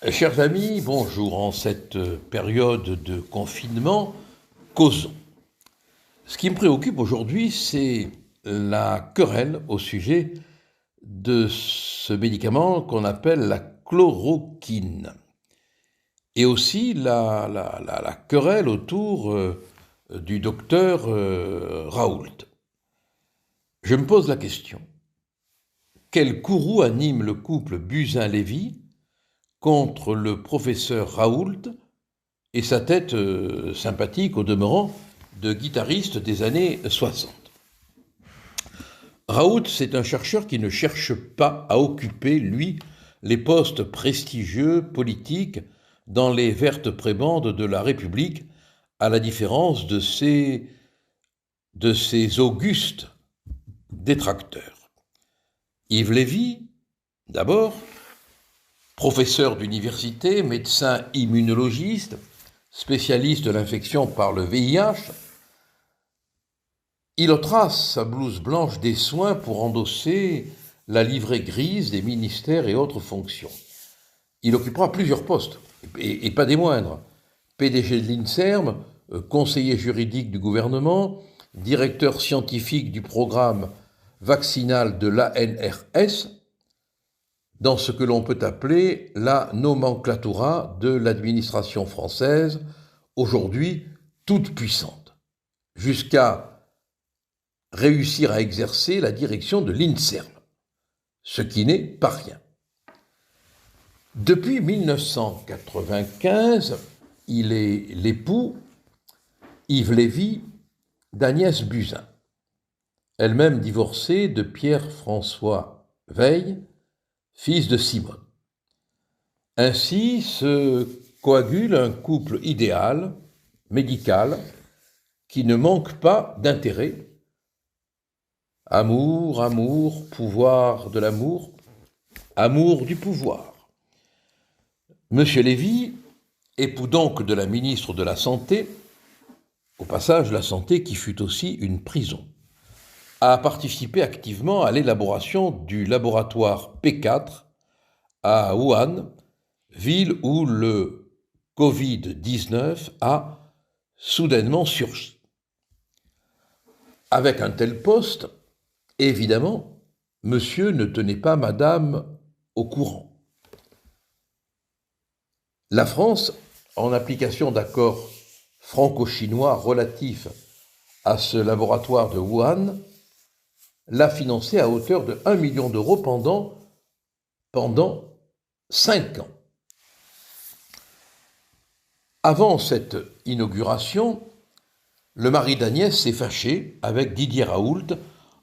Chers amis, bonjour. En cette période de confinement, causons. Ce qui me préoccupe aujourd'hui, c'est la querelle au sujet de ce médicament qu'on appelle la chloroquine. Et aussi la querelle autour du docteur Raoult. Je me pose la question. Quel courroux anime le couple Buzyn-Lévy contre le professeur Raoult et sa tête sympathique au demeurant de guitariste des années 60. Raoult, c'est un chercheur qui ne cherche pas à occuper, lui, les postes prestigieux politiques dans les vertes prébendes de la République, à la différence de ses augustes détracteurs. Yves Lévy, d'abord, professeur d'université, médecin immunologiste, spécialiste de l'infection par le VIH, il ôtera sa blouse blanche des soins pour endosser la livrée grise des ministères et autres fonctions. Il occupera plusieurs postes, et pas des moindres. PDG de l'INSERM, conseiller juridique du gouvernement, directeur scientifique du programme vaccinal de l'ANRS, dans ce que l'on peut appeler la nomenclatura de l'administration française, aujourd'hui toute puissante, jusqu'à réussir à exercer la direction de l'INSERM, ce qui n'est pas rien. Depuis 1995, il est l'époux, Yves Lévy, d'Agnès Buzyn, elle-même divorcée de Pierre-François Veil, fils de Simone. Ainsi se coagule un couple idéal, médical, qui ne manque pas d'intérêt. Amour, amour, pouvoir de l'amour, amour du pouvoir. Monsieur Lévy, époux donc de la ministre de la Santé, au passage la santé qui fut aussi une prison, a participé activement à l'élaboration du laboratoire P4 à Wuhan, ville où le Covid-19 a soudainement surgi. Avec un tel poste, évidemment, monsieur ne tenait pas madame au courant. La France, en application d'accords franco-chinois relatifs à ce laboratoire de Wuhan, l'a financé à hauteur de 1 million d'euros pendant 5 ans. Avant cette inauguration, le mari d'Agnès s'est fâché avec Didier Raoult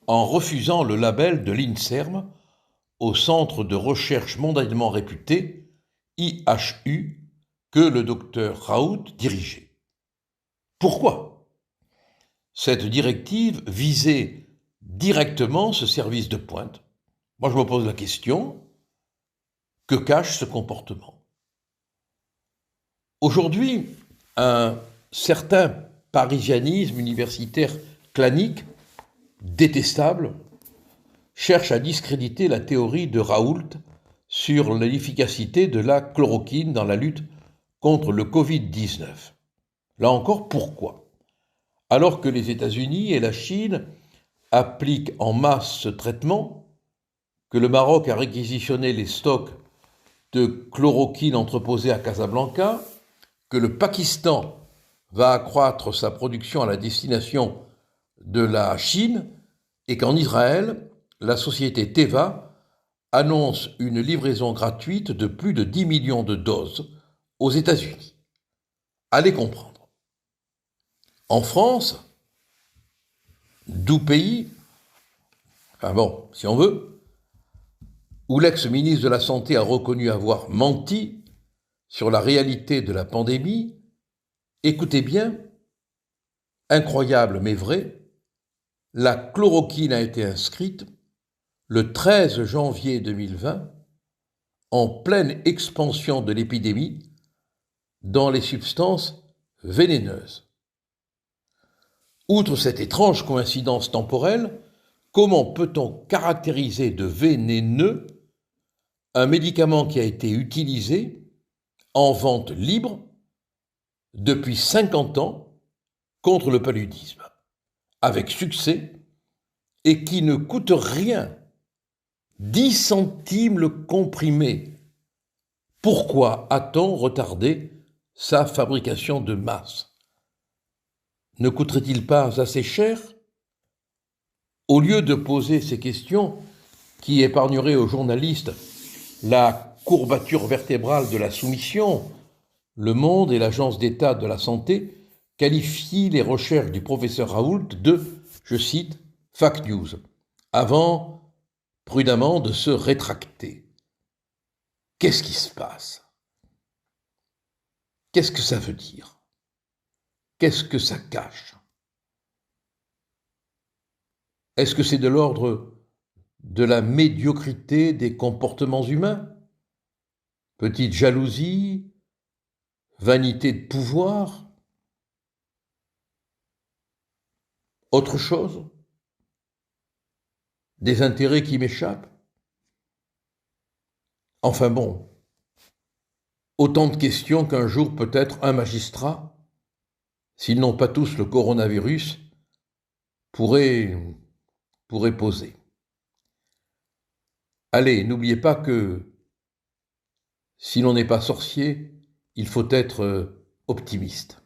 en refusant le label de l'INSERM au centre de recherche mondialement réputé, IHU, que le docteur Raoult dirigeait. Pourquoi ? Cette directive visait directement ce service de pointe. Moi, je me pose la question, que cache ce comportement ? Aujourd'hui, un certain parisianisme universitaire clanique, détestable, cherche à discréditer la théorie de Raoult sur l'efficacité de la chloroquine dans la lutte contre le Covid-19. Là encore, pourquoi ? Alors que les États-Unis et la Chine appliquent en masse ce traitement, que le Maroc a réquisitionné les stocks de chloroquine entreposés à Casablanca, que le Pakistan va accroître sa production à la destination de la Chine et qu'en Israël, la société Teva annonce une livraison gratuite de plus de 10 millions de doses aux États-Unis. Allez comprendre. En France, doux pays, enfin bon, si on veut, où l'ex-ministre de la Santé a reconnu avoir menti sur la réalité de la pandémie, écoutez bien, incroyable mais vrai, la chloroquine a été inscrite le 13 janvier 2020, en pleine expansion de l'épidémie, dans les substances vénéneuses. Outre cette étrange coïncidence temporelle, comment peut-on caractériser de vénéneux un médicament qui a été utilisé en vente libre depuis 50 ans contre le paludisme, avec succès, et qui ne coûte rien, 10 centimes le comprimé. Pourquoi a-t-on retardé sa fabrication de masse? Ne coûterait-il pas assez cher? Au lieu de poser ces questions qui épargneraient aux journalistes la courbature vertébrale de la soumission, Le Monde et l'Agence d'État de la Santé qualifient les recherches du professeur Raoult de, je cite, « fake news », avant prudemment de se rétracter. Qu'est-ce qui se passe? Qu'est-ce que ça veut dire? Qu'est-ce que ça cache? Est-ce que c'est de l'ordre de la médiocrité des comportements humains? Petite jalousie? Vanité de pouvoir? Autre chose? Des intérêts qui m'échappent? Enfin bon, autant de questions qu'un jour peut-être un magistrat, s'ils n'ont pas tous le coronavirus, pourrait poser. Allez, n'oubliez pas que si l'on n'est pas sorcier, il faut être optimiste.